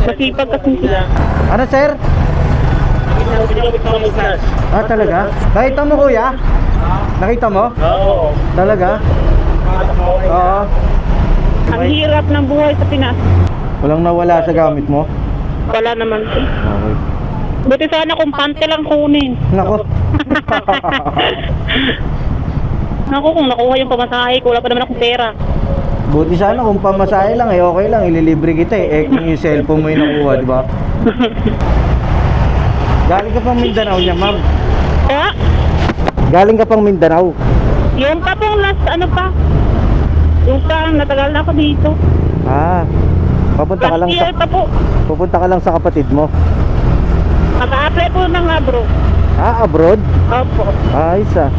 Masipag kasi sila. Ano sir? Ah, talaga? Nakita mo kuya? Nakita mo? Oo. Talaga? Oo. Ang hirap ng buhay sa Pinas. Walang nawala sa gamit mo? Wala naman po. Okay. Buti sana kung pante lang kunin. Nako. Ako kung nakuha yung pamasahe ko, wala pa naman akong pera. Buti sana kung pamasahe lang eh, okay lang, ililibre kita eh. Kung yung cellphone mo yung nakuha, di ba? Galing ka pang Mindanao niya, ma'am. Kaya, Galing ka pang Mindanao. yung pa pong last, ano pa? Yung pa, natagal na ako dito. Ah, papunta ka lang Last sa year pa po. pupunta ka lang sa kapatid mo. Naka-apply po ng abro. Ah, abroad? Opo. Ayos ah.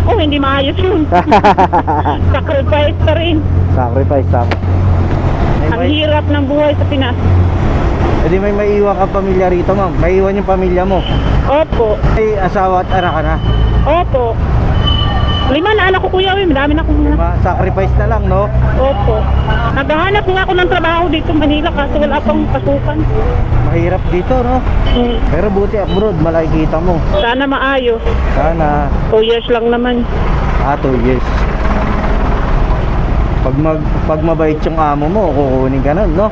Ako, hindi maayos yun. Sacrifice pa rin. Sacrifice tama. Ang hirap ng buhay sa Pinas. Hindi may maiwan ka pamilya rito, ma'am. Maiwan yung pamilya mo. Opo. May asawa at anak ka na. Opo. 5 na anak ko, kuya. Madami na akong anak. Sacrifice na lang, no? Opo. Naghahanap nga ako ng trabaho dito sa Manila kasi wala pang pasukan. Mahirap dito, no? Pero buti abroad, malaki kita mo. Sana maayos. Sana. 2 years lang naman. 2 years. Pag mabait yung amo mo, kukunin ka nun, no?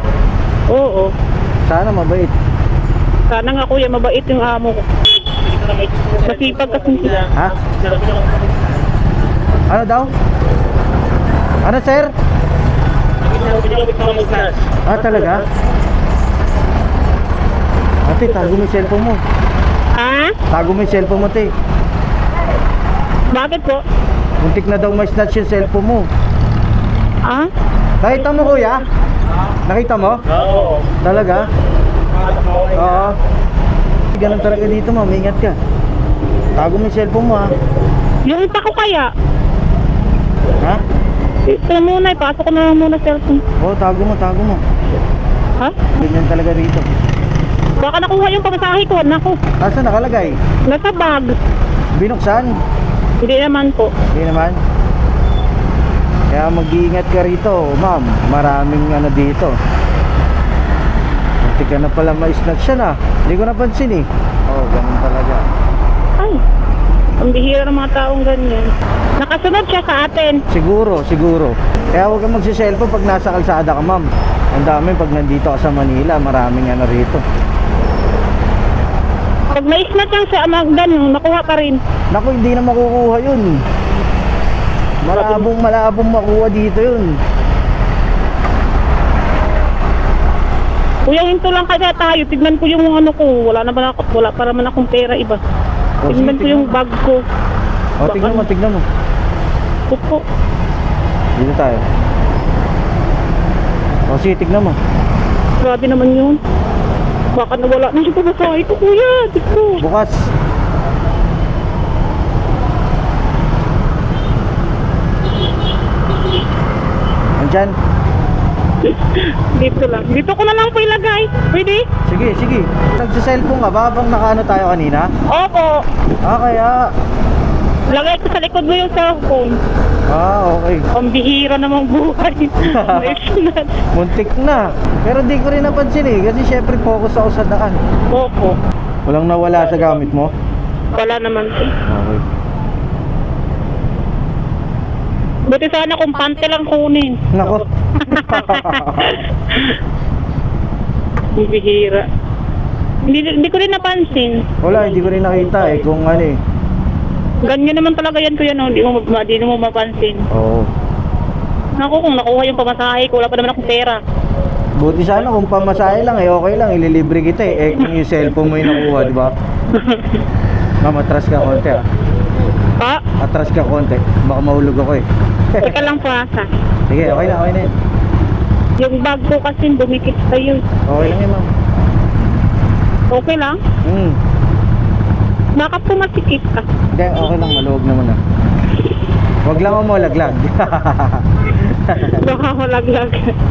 Oo. Sana mabait. Sana nga kuya, mabait yung amo ko. Masipag kasi sila. Ha? Ano daw? Ano, sir? Ah, talaga? Ate, tago mo yung cellphone mo. Ha? Tago mo yung cellphone mo, te. Bakit po? Muntik na daw ma-snatch yung cellphone mo. Ha? Nakita mo, kuya? Nakita mo? Oo. Talaga? Oo. Ganun talaga dito, ma'am. Ingat ka. Tago mo yung cellphone mo, ha? Yung ipa ko kaya? Ha? Ito muna, ipasok ko na lang muna cellphone. Oo, tago mo, tago mo. Ha? Ganyan talaga dito. Baka nakuha yung pamasahe ko, naku. Asa nakalagay? Nasa bag. Binuksan? Hindi naman po. Hindi naman. Kaya mag-iingat ka rito, ma'am. Maraming ano dito. Muntik ka na pala ma-snatch siya na. Hindi ko napansin eh. Oo, ganun talaga. Ay, ang bihira ng mga taong ganyan. Nakasunod siya sa atin. Siguro, siguro. Kaya huwag kang magsiselfon pag nasa kalsada ka, ma'am. Ang dami pag nandito ka sa Manila, maraming ano rito. Pag may snatch lang sa ganun, nakuha pa rin. Naku, hindi na makukuha yun. Malabong makuha dito yun. Kuya, hinto lang kaya tayo. Tignan ko yung ano ko. Wala pa naman akong pera iba. O, Tignan sige, ko yung bag ko. O, tignan mo, tignan mo. Kuko. Dito tayo. O, sige, tignan mo. Grabe naman yun. Baka nawala na yung pamasahe ko, kuya. Tignan. Bukas. Andyan. Dito lang. Dito ko na lang po ilagay. Pwede? Sige, sige. Nagsa-cellphone ka ba habang nakaano tayo kanina? Opo. Ah, kaya. Lagay ko sa likod mo yung cellphone. Ah, okay. Ang bihira namang buhay. May snatch. Muntik na. Pero di ko rin napansin eh. Kasi syempre focus ako sa daan. Opo. Walang nawala sa gamit mo? Wala naman po. Okay. Buti sana kung pante lang kunin. Nako. Ang bihira. Hindi ko rin napansin. Wala, hindi ko rin nakita eh. Kung ano eh. Ganyan naman talaga yan, kuya, no? Hindi mo mapansin. Oo. Naku, kung nakuha yung pamasahe ko, wala pa naman akong pera. Buti sana kung pamasahe lang eh. Okay lang, ililibre kita eh. Kung yung cellphone mo yung nakuha, di ba? Ma'am, atras ka konti ah. Pa, Atras ka konti. Baka mahulog ako eh. teka lang po asa. Sige, okay na, okay na yun. Yung bag ko kasi dumikit sa yun. Okay lang yun, ma'am. Okay lang? Baka po masikip ka. Hindi, okay lang, maluwag naman ah. Huwag lang ako malaglag. Baka malaglag.